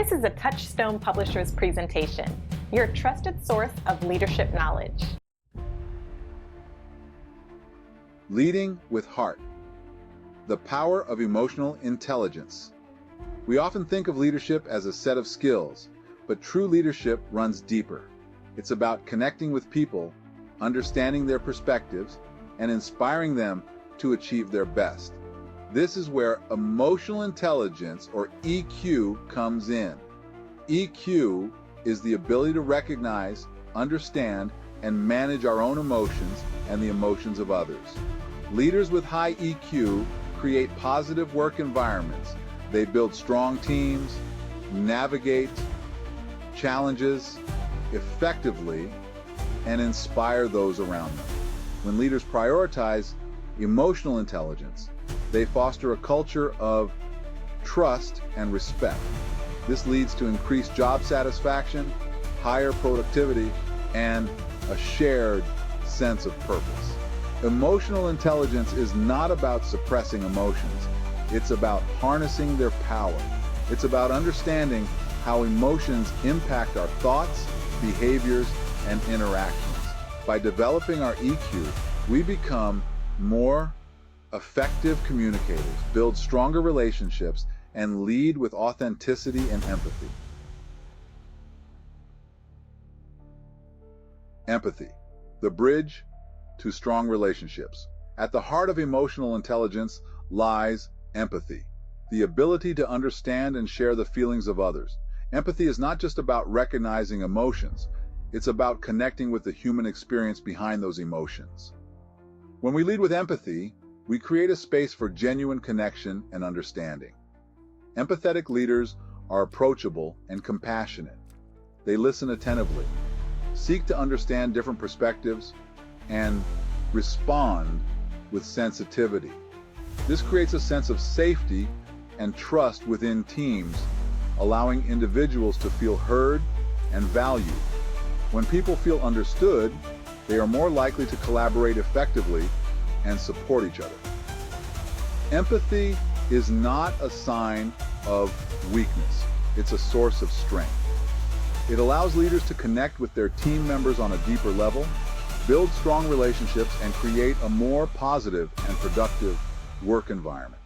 This is a Touchstone Publishers presentation, your trusted source of leadership knowledge. Leading with heart. The power of emotional intelligence. We often think of leadership as a set of skills, but true leadership runs deeper. It's about connecting with people, understanding their perspectives, and inspiring them to achieve their best. This is where emotional intelligence, or EQ, comes in. EQ is the ability to recognize, understand, and manage our own emotions and the emotions of others. Leaders with high EQ create positive work environments. They build strong teams, navigate challenges effectively, and inspire those around them. When leaders prioritize emotional intelligence, they foster a culture of trust and respect. This leads to increased job satisfaction, higher productivity, and a shared sense of purpose. Emotional intelligence is not about suppressing emotions. It's about harnessing their power. It's about understanding how emotions impact our thoughts, behaviors, and interactions. By developing our EQ, we become more effective communicators, build stronger relationships, and lead with authenticity and empathy. Empathy, the bridge to strong relationships. At the heart of emotional intelligence lies empathy, the ability to understand and share the feelings of others. Empathy is not just about recognizing emotions, it's about connecting with the human experience behind those emotions. When we lead with empathy, we create a space for genuine connection and understanding. Empathetic leaders are approachable and compassionate. They listen attentively, seek to understand different perspectives, and respond with sensitivity. This creates a sense of safety and trust within teams, allowing individuals to feel heard and valued. When people feel understood, they are more likely to collaborate effectively and support each other. Empathy is not a sign of weakness. It's a source of strength. It allows leaders to connect with their team members on a deeper level, build strong relationships, and create a more positive and productive work environment.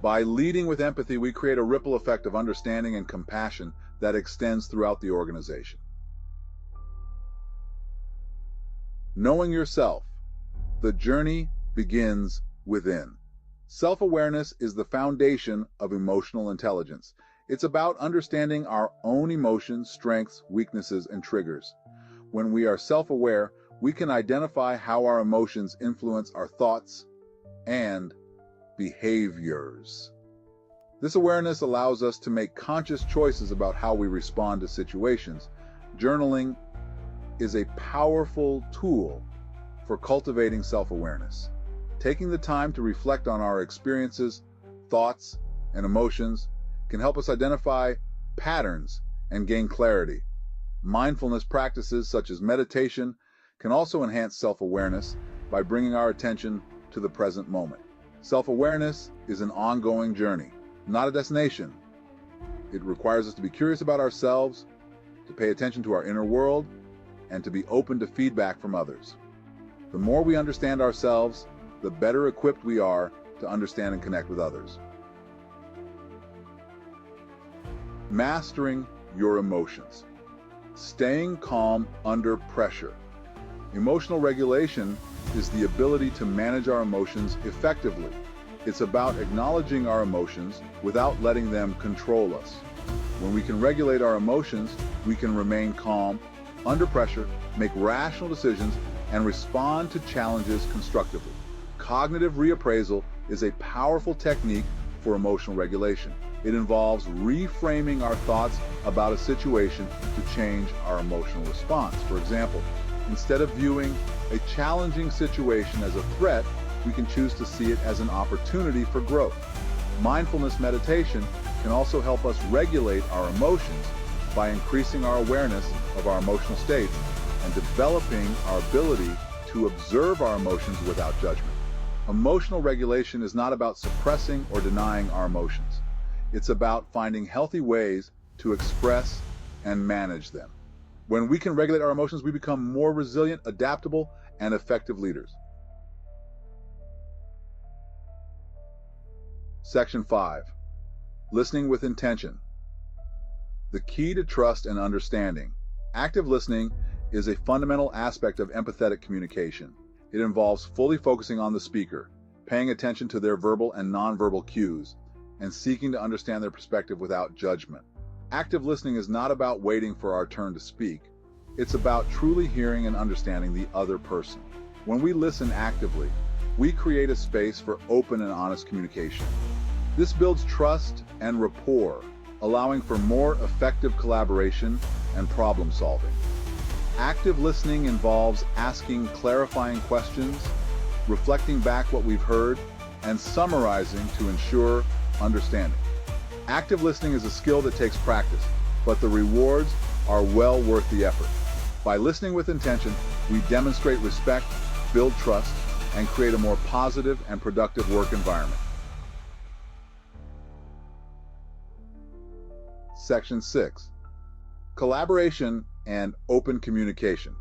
By leading with empathy, we create a ripple effect of understanding and compassion that extends throughout the organization. Knowing yourself. The journey begins within. Self-awareness is the foundation of emotional intelligence. It's about understanding our own emotions, strengths, weaknesses, and triggers. When we are self-aware, we can identify how our emotions influence our thoughts and behaviors. This awareness allows us to make conscious choices about how we respond to situations. Journaling is a powerful tool for cultivating self-awareness. Taking the time to reflect on our experiences, thoughts, and emotions can help us identify patterns and gain clarity. Mindfulness practices such as meditation can also enhance self-awareness by bringing our attention to the present moment. Self-awareness is an ongoing journey, not a destination. It requires us to be curious about ourselves, to pay attention to our inner world, and to be open to feedback from others. The more we understand ourselves, the better equipped we are to understand and connect with others. Mastering your emotions. Staying calm under pressure. Emotional regulation is the ability to manage our emotions effectively. It's about acknowledging our emotions without letting them control us. When we can regulate our emotions, we can remain calm under pressure, make rational decisions, and respond to challenges constructively. Cognitive reappraisal is a powerful technique for emotional regulation. It involves reframing our thoughts about a situation to change our emotional response. For example, instead of viewing a challenging situation as a threat, we can choose to see it as an opportunity for growth. Mindfulness meditation can also help us regulate our emotions by increasing our awareness of our emotional states and developing our ability to observe our emotions without judgment. Emotional regulation is not about suppressing or denying our emotions. It's about finding healthy ways to express and manage them. When we can regulate our emotions, we become more resilient, adaptable, and effective leaders. Section 5. Listening with intention. The key to trust and understanding. Active listening is a fundamental aspect of empathetic communication. It involves fully focusing on the speaker, paying attention to their verbal and nonverbal cues, and seeking to understand their perspective without judgment. Active listening is not about waiting for our turn to speak. It's about truly hearing and understanding the other person. When we listen actively, we create a space for open and honest communication. This builds trust and rapport, allowing for more effective collaboration and problem solving. Active listening involves asking clarifying questions, reflecting back what we've heard, and summarizing to ensure understanding. Active listening is a skill that takes practice, but the rewards are well worth the effort. By listening with intention, we demonstrate respect, build trust, and create a more positive and productive work environment. Section 6. Collaboration and open communication.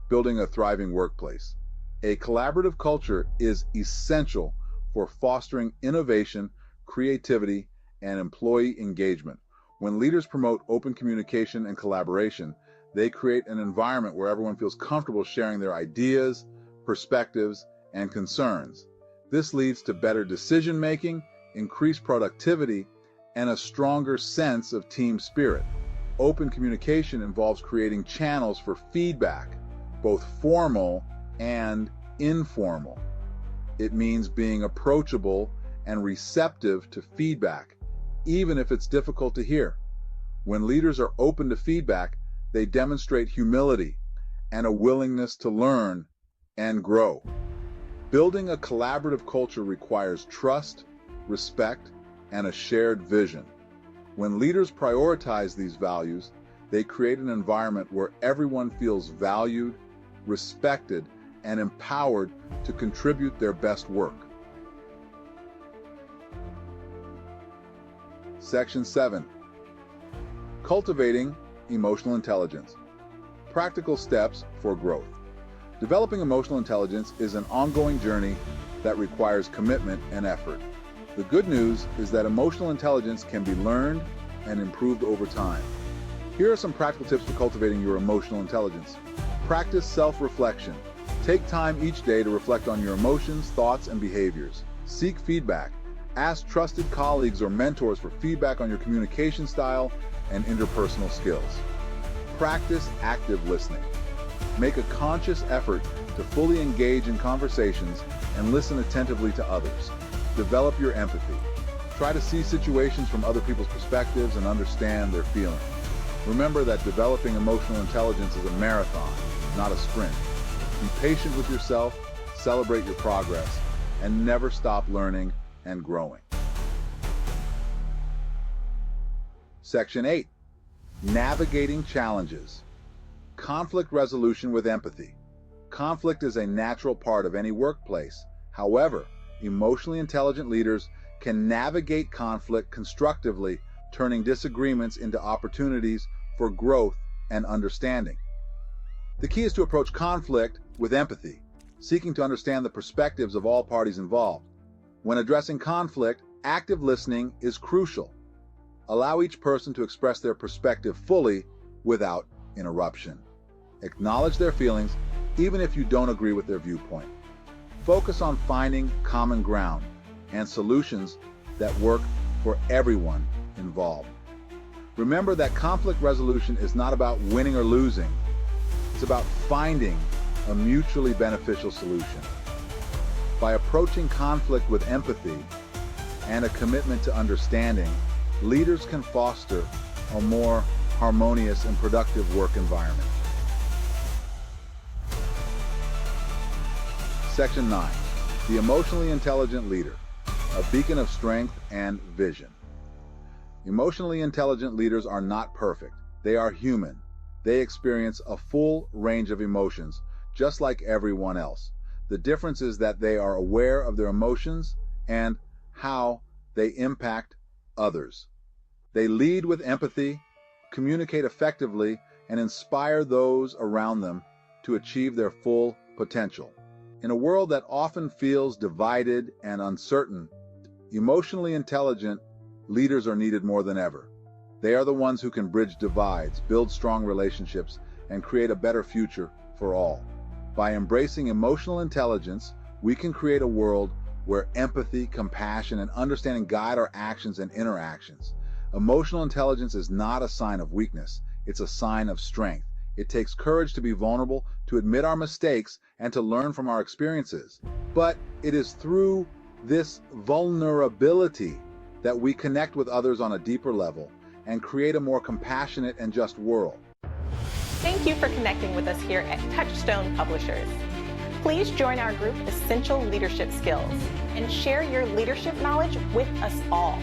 Building a thriving workplace. A collaborative culture is essential for fostering innovation, creativity, and employee engagement. When leaders promote open communication and collaboration, they create an environment where everyone feels comfortable sharing their ideas, perspectives, and concerns. This leads to better decision-making, increased productivity, and a stronger sense of team spirit. Open communication involves creating channels for feedback, both formal and informal. It means being approachable and receptive to feedback, even if it's difficult to hear. When leaders are open to feedback, they demonstrate humility and a willingness to learn and grow. Building a collaborative culture requires trust, respect, and a shared vision. When leaders prioritize these values, they create an environment where everyone feels valued, respected, and empowered to contribute their best work. Section 7. Cultivating emotional intelligence. Practical steps for growth. Developing emotional intelligence is an ongoing journey that requires commitment and effort. The good news is that emotional intelligence can be learned and improved over time. Here are some practical tips for cultivating your emotional intelligence. Practice self-reflection. Take time each day to reflect on your emotions, thoughts, and behaviors. Seek feedback. Ask trusted colleagues or mentors for feedback on your communication style and interpersonal skills. Practice active listening. Make a conscious effort to fully engage in conversations and listen attentively to others. Develop your empathy. Try to see situations from other people's perspectives and understand their feelings. Remember that developing emotional intelligence is a marathon, not a sprint. Be patient with yourself, celebrate your progress, and never stop learning and growing. Section 8. Navigating challenges. Conflict resolution with empathy. Conflict is a natural part of any workplace. However, emotionally intelligent leaders can navigate conflict constructively, turning disagreements into opportunities for growth and understanding. The key is to approach conflict with empathy, seeking to understand the perspectives of all parties involved. When addressing conflict, active listening is crucial. Allow each person to express their perspective fully without interruption. Acknowledge their feelings, even if you don't agree with their viewpoint. Focus on finding common ground and solutions that work for everyone involved. Remember that conflict resolution is not about winning or losing. It's about finding a mutually beneficial solution. By approaching conflict with empathy and a commitment to understanding, leaders can foster a more harmonious and productive work environment. Section 9. The emotionally intelligent leader, a beacon of strength and vision. Emotionally intelligent leaders are not perfect. They are human. They experience a full range of emotions, just like everyone else. The difference is that they are aware of their emotions and how they impact others. They lead with empathy, communicate effectively, and inspire those around them to achieve their full potential. In a world that often feels divided and uncertain, emotionally intelligent leaders are needed more than ever. They are the ones who can bridge divides, build strong relationships, and create a better future for all. By embracing emotional intelligence, we can create a world where empathy, compassion, and understanding guide our actions and interactions. Emotional intelligence is not a sign of weakness, it's a sign of strength. It takes courage to be vulnerable, to admit our mistakes, and to learn from our experiences. But it is through this vulnerability that we connect with others on a deeper level and create a more compassionate and just world. Thank you for connecting with us here at Touchstone Publishers. Please join our group Essential Leadership Skills and share your leadership knowledge with us all.